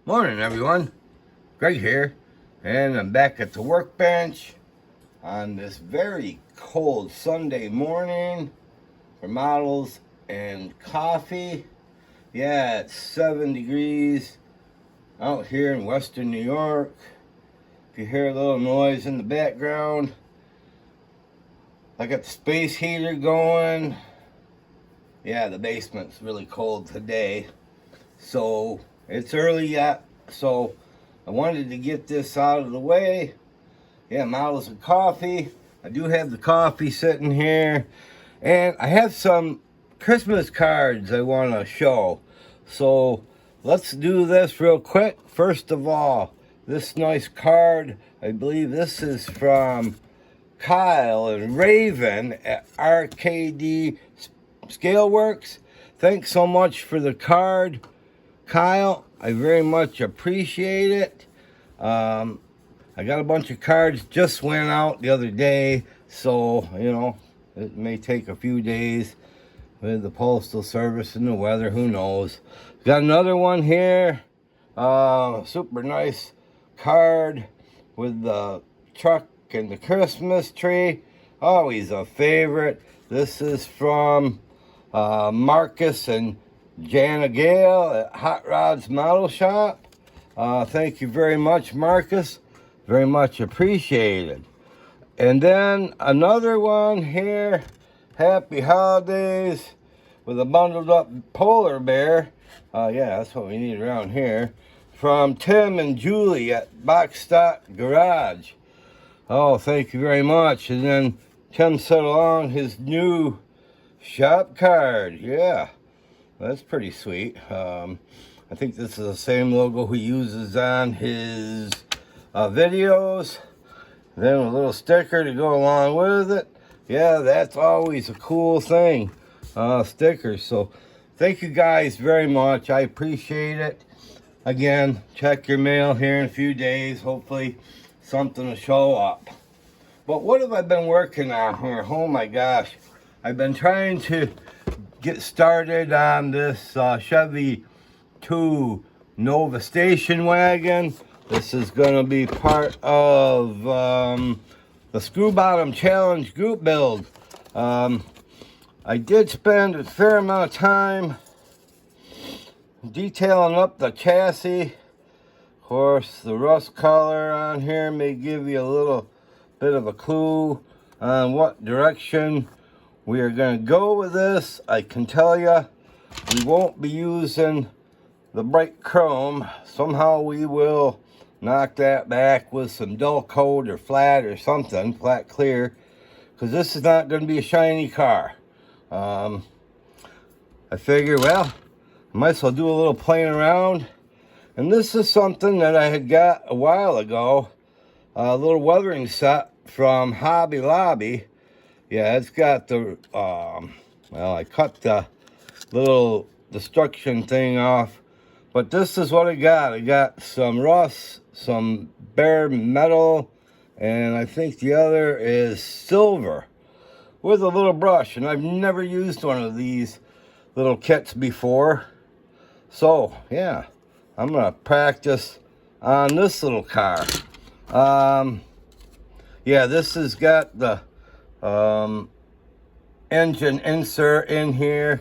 Morning, everyone. Greg here, and I'm back at the workbench on this very cold Sunday morning for models and coffee. Yeah, it's 7 degrees out here in Western New York. If you hear a little noise in the background, I got the space heater going. Yeah, the basement's really cold today, so it's early yet, so I wanted to get this out of the way. Yeah, models and coffee. I do have the coffee sitting here, and I have some Christmas cards I want to show. So let's do this real quick. First of all, this nice card, I believe this is from Kyle and Raven at RKD Scaleworks. Thanks so much for the card, Kyle. I very much appreciate it. I got a bunch of cards, just went out the other day, so it may take a few days with the postal service and the weather, who knows. Got another one here, super nice card with the truck and the Christmas tree, always a favorite. This is from Marcus and Jana Gale at Hot Rods Model Shop. Thank you very much, Marcus. Very much appreciated. And then another one here. Happy holidays with a bundled up polar bear. Yeah, that's what we need around here. From Tim and Julie at Box Stock Garage. Oh, thank you very much. And then Tim sent along his new shop card. Yeah, that's pretty sweet. I think this is the same logo he uses on his videos. Then a little sticker to go along with it. Yeah, that's always a cool thing, stickers. So thank you guys very much. I appreciate it. Again, check your mail here in a few days. Hopefully something will show up. But what have I been working on here? Oh my gosh. I've been trying to get started on this Chevy 2 Nova station wagon. This is going to be part of the Screw Bottom Challenge group build. I did spend a fair amount of time detailing up the chassis. Of course, the rust color on here may give you a little bit of a clue on what direction we are going to go with this. I can tell you, we won't be using the bright chrome. Somehow we will knock that back with some dull coat or flat or something, flat clear, because this is not going to be a shiny car. I figure, well, I might as well do a little playing around. And this is something that I had got a while ago, a little weathering set from Hobby Lobby. Yeah, it's got the, well, I cut the little destruction thing off, but this is what I got. I got some rust, some bare metal, and I think the other is silver with a little brush. And I've never used one of these little kits before. So, yeah, I'm going to practice on this little car. Yeah, this has got the engine insert in here.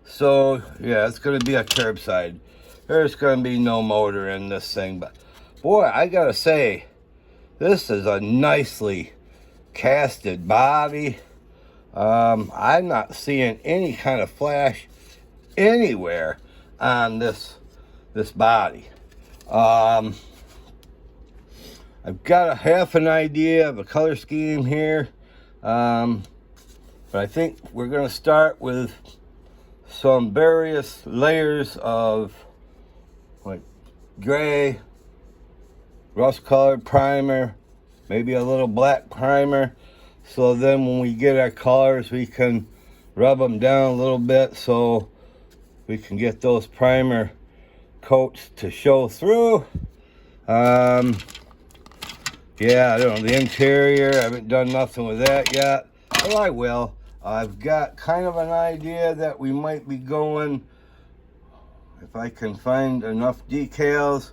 So, yeah, it's going to be a curbside. There's going to be no motor in this thing. But, boy, I got to say, this is a nicely casted body. I'm not seeing any kind of flash anywhere on this body. I've got a half an idea of a color scheme here, but I think we're going to start with some various layers of like gray, rust colored primer, maybe a little black primer, so then when we get our colors we can rub them down a little bit so we can get those primer coats to show through. Yeah, I don't know, the interior, I haven't done nothing with that yet. Well, I will. I've got kind of an idea that we might be going, if I can find enough decals,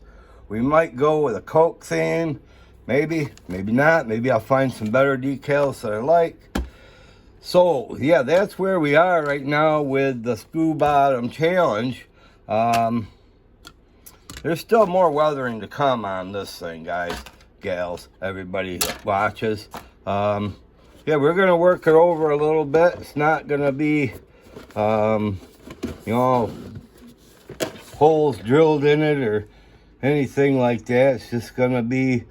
We might go with a Coke theme. Maybe, maybe not. Maybe I'll find some better decals that I like. So, yeah, that's where we are right now with the Screw Bottom Challenge. There's still more weathering to come on this thing, guys, gals, everybody that watches. Yeah, we're going to work it over a little bit. It's not going to be, you know, holes drilled in it or anything like that. It's just going to be,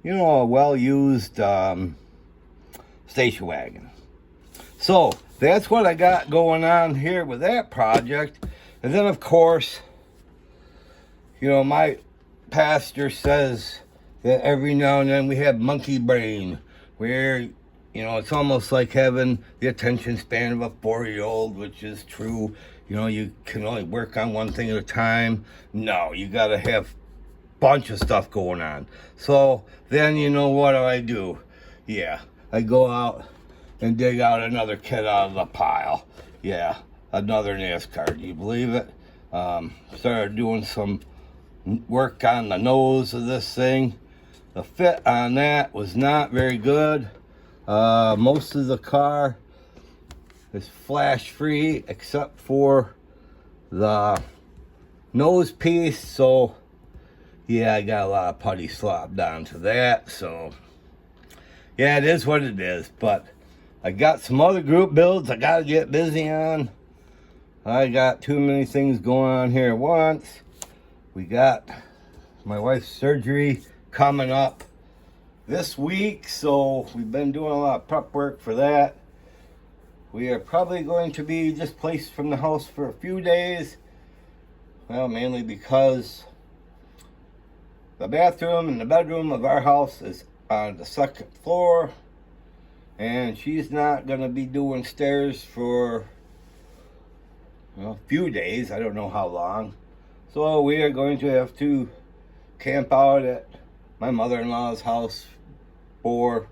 you know, a well-used station wagon. So that's what I got going on here with that project. And then, of course, you know, my pastor says that every now and then we have monkey brain, where, you know, it's almost like having the attention span of a 4-year-old, which is true. You know, you can only work on one thing at a time. No, you got to have a bunch of stuff going on. So then, you know, what do? Yeah, I go out and dig out another kid out of the pile. Yeah, another NASCAR. Do you believe it? Started doing some work on the nose of this thing. The fit on that was not very good. Most of the car is flash free except for the nose piece. So yeah, I got a lot of putty slopped onto that. So yeah, it is what it is. But I got some other group builds I gotta get busy on. I got too many things going on here at once. We got my wife's surgery coming up this week, so we've been doing a lot of prep work for that. We are probably going to be displaced from the house for a few days. Well, mainly because the bathroom and the bedroom of our house is on the second floor, and she's not going to be doing stairs for, well, a few days. I don't know how long. So we are going to have to camp out at my mother-in-law's house for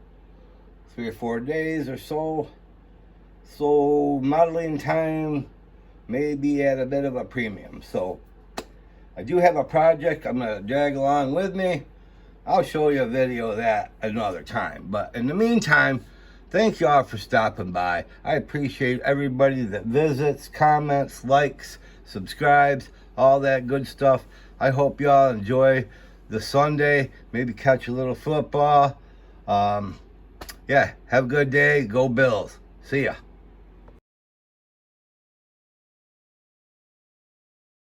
3 or 4 days or so. So modeling time may be at a bit of a premium. So I do have a project I'm going to drag along with me. I'll show you a video of that another time. But in the meantime, thank y'all for stopping by. I appreciate everybody that visits, comments, likes, subscribes, all that good stuff. I hope y'all enjoy the Sunday. Maybe catch a little football. Yeah, have a good day. Go Bills. See ya.